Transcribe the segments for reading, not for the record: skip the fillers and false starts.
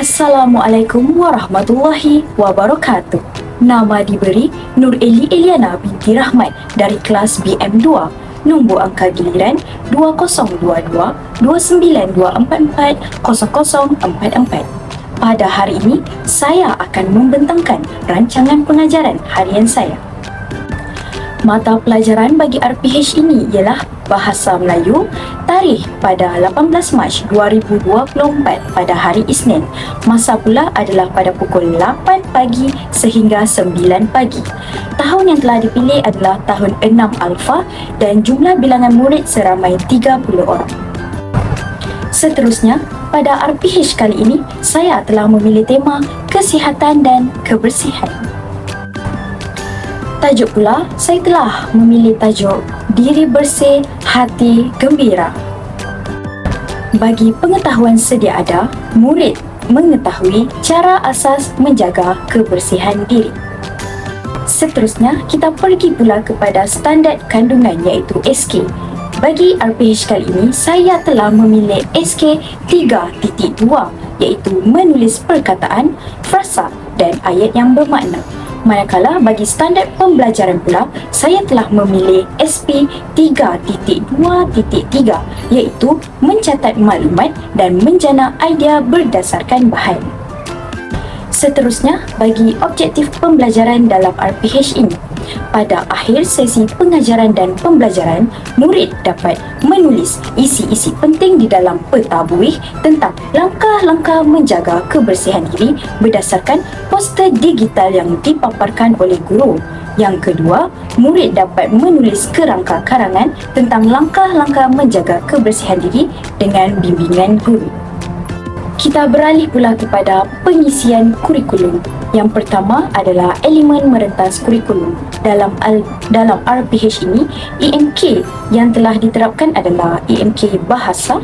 Assalamualaikum warahmatullahi wabarakatuh. Nama diberi Nur Eli Eliana binti Rahmat dari kelas BM2. Nombor angka giliran 20222924400044. Pada hari ini, saya akan membentangkan rancangan pengajaran harian saya. Mata pelajaran bagi RPH ini ialah Bahasa Melayu, tarikh pada 18 Mac 2024 pada hari Isnin. Masa pula adalah pada pukul 8 pagi sehingga 9 pagi. Tahun yang telah dipilih adalah tahun 6 Alfa dan jumlah bilangan murid seramai 30 orang. Seterusnya, pada RPH kali ini, saya telah memilih tema Kesihatan dan Kebersihan. Tajuk pula, saya telah memilih tajuk Diri Bersih, Hati Gembira. Bagi pengetahuan sedia ada, murid mengetahui cara asas menjaga kebersihan diri. Seterusnya, kita pergi pula kepada standard kandungan iaitu SK. Bagi RPH kali ini, saya telah memilih SK 3.2 iaitu menulis perkataan, frasa dan ayat yang bermakna. Manakala bagi standard pembelajaran pula, saya telah memilih SP 3.2.3 iaitu mencatat maklumat dan menjana idea berdasarkan bahan. Seterusnya, bagi objektif pembelajaran dalam RPH ini, pada akhir sesi pengajaran dan pembelajaran, murid dapat menulis isi-isi penting di dalam peta buih tentang langkah-langkah menjaga kebersihan diri berdasarkan poster digital yang dipaparkan oleh guru. Yang kedua, murid dapat menulis kerangka karangan tentang langkah-langkah menjaga kebersihan diri dengan bimbingan guru. Kita beralih pula kepada pengisian kurikulum. Yang pertama adalah elemen merentas kurikulum. Dalam RPH ini, EMK yang telah diterapkan adalah EMK Bahasa,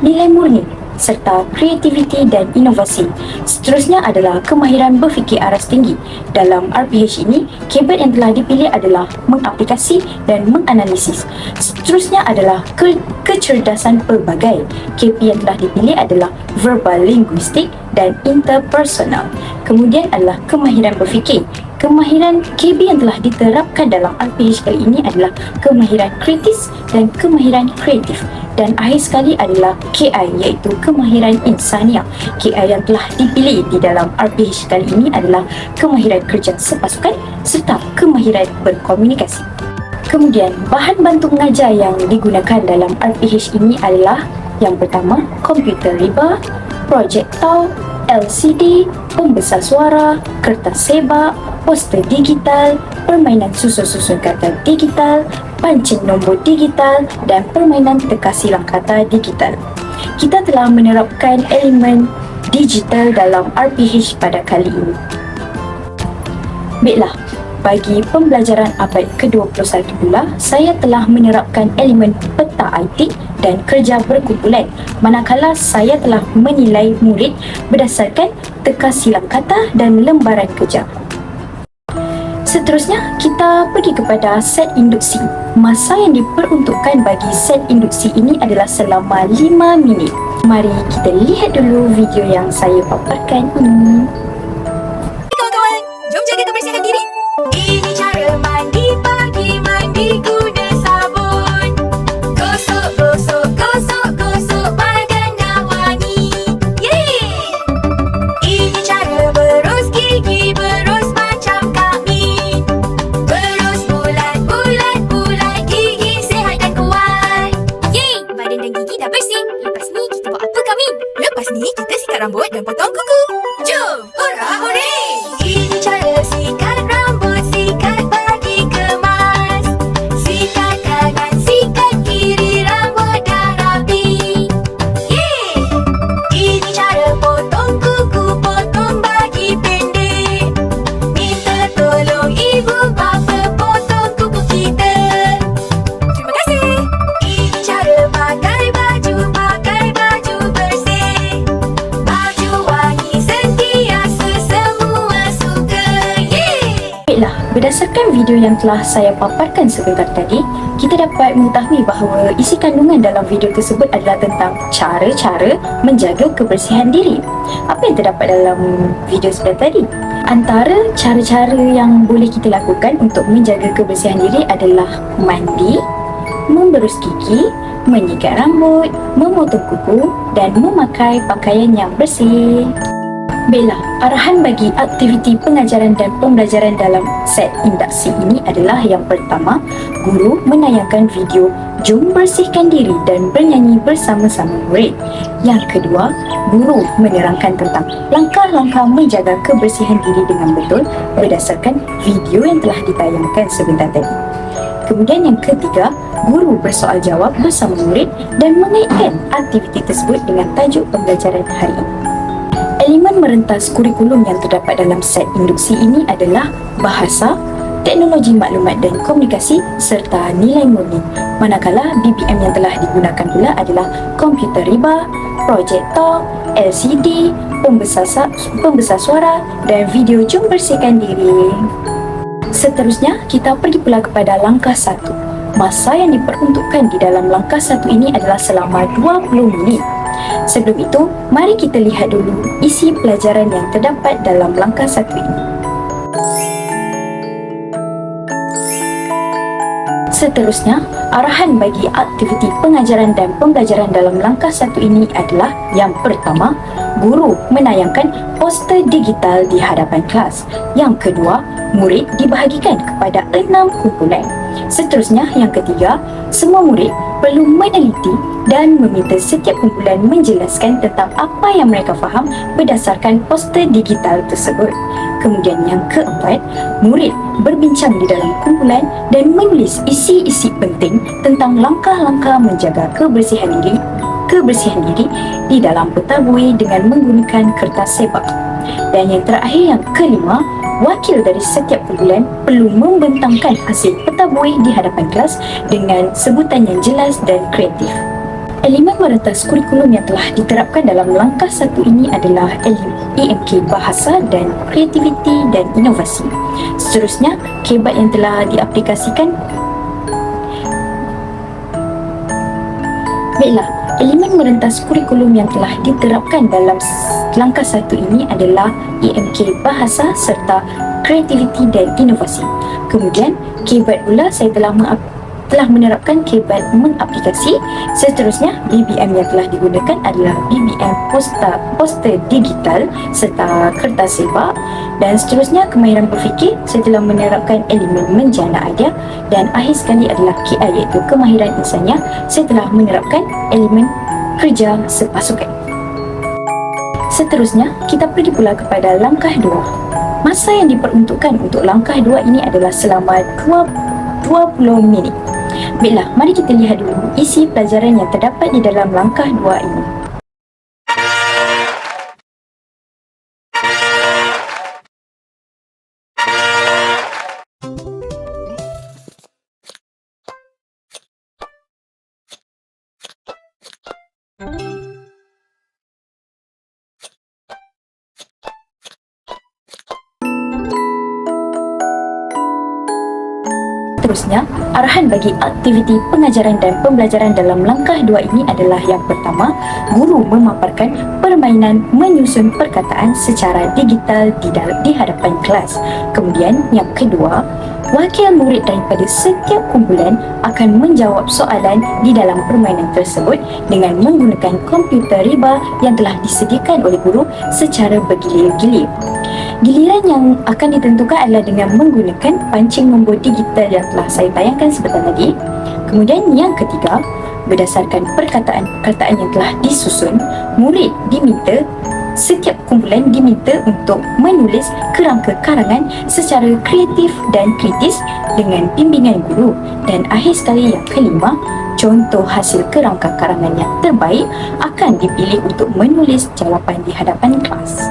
Nilai Murni serta kreativiti dan inovasi. Seterusnya adalah kemahiran berfikir aras tinggi. Dalam RPH ini, keyword yang telah dipilih adalah mengaplikasi dan menganalisis. Seterusnya adalah kecerdasan pelbagai. KP yang telah dipilih adalah verbal linguistik dan interpersonal. Kemudian adalah kemahiran berfikir. Kemahiran KB yang telah diterapkan dalam RPH kali ini adalah kemahiran kritis dan kemahiran kreatif. Dan akhir sekali adalah KI iaitu kemahiran insaniah. KI yang telah dipilih di dalam RPH kali ini adalah kemahiran kerja sepasukan serta kemahiran berkomunikasi. Kemudian, bahan bantu mengajar yang digunakan dalam RPH ini adalah yang pertama, komputer riba, projektor, LCD, pembesar suara, kertas sebak, poster digital, permainan susun-susun kata digital, pancing nombor digital dan permainan teka silang kata digital. Kita telah menerapkan elemen digital dalam RPH pada kali ini. Baiklah, bagi pembelajaran abad ke-21 pula, saya telah menerapkan elemen peta IT dan kerja berkumpulan, manakala saya telah menilai murid berdasarkan teka silang kata dan lembaran kerja. Seterusnya, kita pergi kepada set induksi. Masa yang diperuntukkan bagi set induksi ini adalah selama 5 minit. Mari kita lihat dulu video yang saya paparkan ini. Kawan-kawan, jom jaga kebersihan diri. Ini cara mandi pagi, mandi guna sabun. Gosok, gosok, gosok, gosok badan dah wangi. Yeay! Ini cara berus gigi, berus macam kami. Berus bulat, bulat, bulat, gigi sihat dan kuat. Yeay! Badan dan gigi dah bersih. Lepas ni kita buat apa kami? Lepas ni kita sikat rambut dan potong kuku. Jom! Hurra, hore! Ini cara sikat rambut, sikat bagi kemas. Sikat kanan, sikat kiri, rambut dah rapi. Yeay! Ini cara potong kuku, potong bagi pendek. Minta tolong ibu bapa potong kuku kita. Terima kasih! Ini cara pakai baju bersih. Baju warna Berdasarkan video yang telah saya paparkan sebentar tadi, kita dapat mengetahui bahawa isi kandungan dalam video tersebut adalah tentang cara-cara menjaga kebersihan diri. Apa yang terdapat dalam video sebentar tadi? Antara cara-cara yang boleh kita lakukan untuk menjaga kebersihan diri adalah mandi, memberus gigi, menyikat rambut, memotong kuku dan memakai pakaian yang bersih. Baiklah, arahan bagi aktiviti pengajaran dan pembelajaran dalam set induksi ini adalah yang pertama, guru menayangkan video "Jom bersihkan diri dan bernyanyi bersama-sama murid". Yang kedua, guru menerangkan tentang langkah-langkah menjaga kebersihan diri dengan betul berdasarkan video yang telah ditayangkan sebentar tadi. Kemudian yang ketiga, guru bersoal jawab bersama murid dan mengaitkan aktiviti tersebut dengan tajuk pembelajaran hari ini. Elemen merentas kurikulum yang terdapat dalam set induksi ini adalah bahasa, teknologi maklumat dan komunikasi serta nilai murni. Manakala BBM yang telah digunakan pula adalah komputer riba, projektor, LCD, pembesar suara dan video "Jom bersihkan diri". Seterusnya, kita pergi pula kepada langkah 1. Masa yang diperuntukkan di dalam langkah 1 ini adalah selama 20 minit. Sebelum itu, mari kita lihat dulu isi pelajaran yang terdapat dalam langkah 1 ini. Seterusnya, arahan bagi aktiviti pengajaran dan pembelajaran dalam langkah 1 ini adalah yang pertama, guru menayangkan poster digital di hadapan kelas. Yang kedua, murid dibahagikan kepada 6 kumpulan. Seterusnya, yang ketiga, semua murid perlu meneliti dan meminta setiap kumpulan menjelaskan tentang apa yang mereka faham berdasarkan poster digital tersebut. Kemudian yang keempat, murid berbincang di dalam kumpulan dan menulis isi-isi penting tentang langkah-langkah menjaga kebersihan diri di dalam peta buih dengan menggunakan kertas sebab. Dan yang terakhir, yang kelima, wakil dari setiap kumpulan perlu membentangkan hasil peta buih di hadapan kelas dengan sebutan yang jelas dan kreatif. Elemen merentas kurikulum yang telah diterapkan dalam langkah 1 ini adalah EMK Bahasa dan Kreativiti dan Inovasi. Seterusnya, KBAT yang telah diaplikasikan. Baiklah, elemen merentas kurikulum yang telah diterapkan dalam langkah 1 ini adalah EMK Bahasa serta Kreativiti dan Inovasi. Kemudian, KBAT pula saya telah menerapkan KBAT mengaplikasi. Seterusnya, BBM yang telah digunakan adalah BBM poster digital serta kertas sebab. Dan seterusnya, kemahiran berfikir, saya telah menerapkan elemen menjana idea. Dan akhir sekali adalah KI, iaitu kemahiran insannya, saya telah menerapkan elemen kerja sepasukan. Seterusnya, kita pergi pula kepada langkah 2. Masa yang diperuntukkan untuk langkah 2 ini adalah selama 20 minit. Baiklah, mari kita lihat dulu isi pelajaran yang terdapat di dalam langkah 2 ini. Seterusnya, arahan bagi aktiviti pengajaran dan pembelajaran dalam langkah 2 ini adalah yang pertama, guru memaparkan permainan menyusun perkataan secara digital di hadapan kelas. Kemudian, yang kedua, wakil murid daripada setiap kumpulan akan menjawab soalan di dalam permainan tersebut dengan menggunakan komputer riba yang telah disediakan oleh guru secara bergilir-gilir. Giliran yang akan ditentukan adalah dengan menggunakan pancing nombor digital yang telah saya tayangkan sebentar tadi. Kemudian yang ketiga, berdasarkan perkataan-perkataan yang telah disusun, setiap kumpulan diminta untuk menulis kerangka karangan secara kreatif dan kritis dengan bimbingan guru. Dan akhir sekali, yang kelima, contoh hasil kerangka karangan yang terbaik akan dipilih untuk menulis jawapan di hadapan kelas.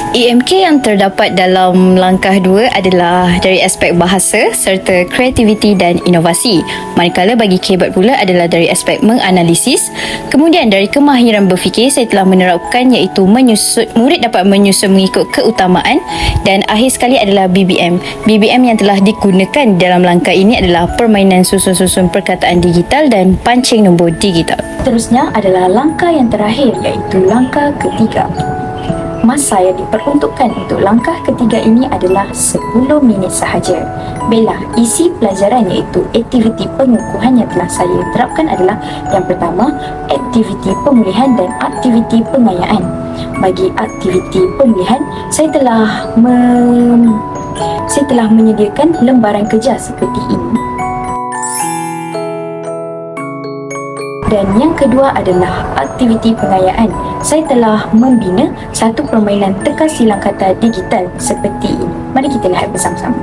EMK yang terdapat dalam langkah 2 adalah dari aspek bahasa serta kreativiti dan inovasi. Manakala bagi KBAT pula adalah dari aspek menganalisis. Kemudian dari kemahiran berfikir saya telah menerapkan iaitu murid dapat menyusun mengikut keutamaan, dan akhir sekali adalah BBM. BBM yang telah digunakan dalam langkah ini adalah permainan susun-susun perkataan digital dan pancing nombor digital. Seterusnya adalah langkah yang terakhir iaitu langkah ketiga. Masa yang diperuntukkan untuk langkah ketiga ini adalah 10 minit sahaja. Baiklah, isi pelajaran iaitu aktiviti pengukuhan yang telah saya terapkan adalah yang pertama, aktiviti pemulihan dan aktiviti pengayaan. Bagi aktiviti pemulihan, saya telah menyediakan lembaran kerja seperti ini. Dan yang kedua adalah aktiviti pengayaan. Saya telah membina satu permainan teka silang kata digital seperti ini. Mari kita lihat bersama-sama.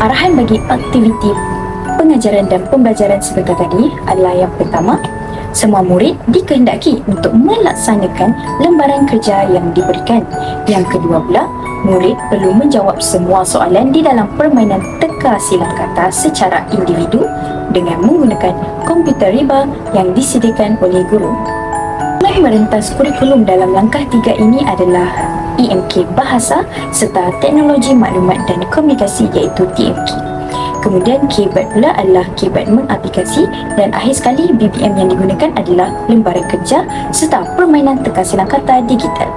Arahan bagi aktiviti pengajaran dan pembelajaran sebentar tadi adalah yang pertama, semua murid dikehendaki untuk melaksanakan lembaran kerja yang diberikan. Yang kedua pula, murid perlu menjawab semua soalan di dalam permainan teka silang kata secara individu dengan menggunakan komputer riba yang disediakan oleh guru. Mulai merentas kurikulum dalam langkah 3 ini adalah EMK Bahasa serta Teknologi Maklumat dan Komunikasi iaitu TMK. Kemudian KBAT pula adalah KBAT mengaplikasi, dan akhir sekali BBM yang digunakan adalah lembaran kerja serta permainan teka silang kata digital.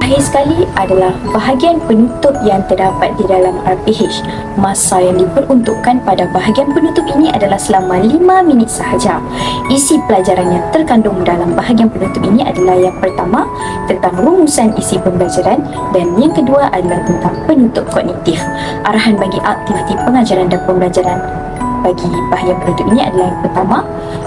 Akhir sekali adalah bahagian penutup yang terdapat di dalam RPH. Masa yang diperuntukkan pada bahagian penutup ini adalah selama 5 minit sahaja. Isi pelajaran yang terkandung dalam bahagian penutup ini adalah yang pertama tentang rumusan isi pembelajaran, dan yang kedua adalah tentang penutup kognitif. Arahan bagi aktiviti pengajaran dan pembelajaran bagi bahagian penutup ini adalah yang pertama,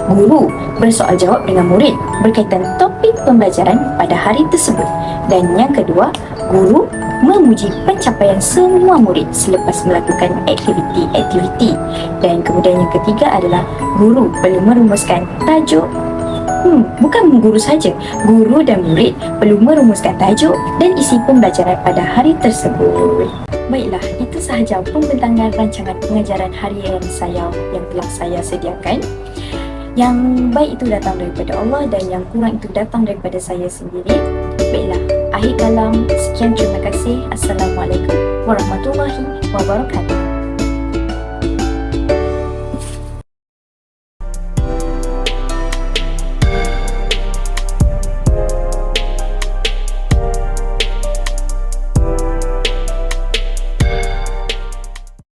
guru bersoal jawab dengan murid berkaitan topik pembelajaran pada hari tersebut, dan yang kedua, guru memuji pencapaian semua murid selepas melakukan aktiviti, dan kemudian yang ketiga adalah guru perlu merumuskan tajuk. Bukan guru saja, guru dan murid perlu merumuskan tajuk dan isi pembelajaran pada hari tersebut. Baiklah, itu sahaja pembentangan rancangan pengajaran harian saya yang telah saya sediakan. Yang baik itu datang daripada Allah dan yang kurang itu datang daripada saya sendiri. Baiklah, akhir kalam, sekian, terima kasih. Assalamualaikum warahmatullahi wabarakatuh.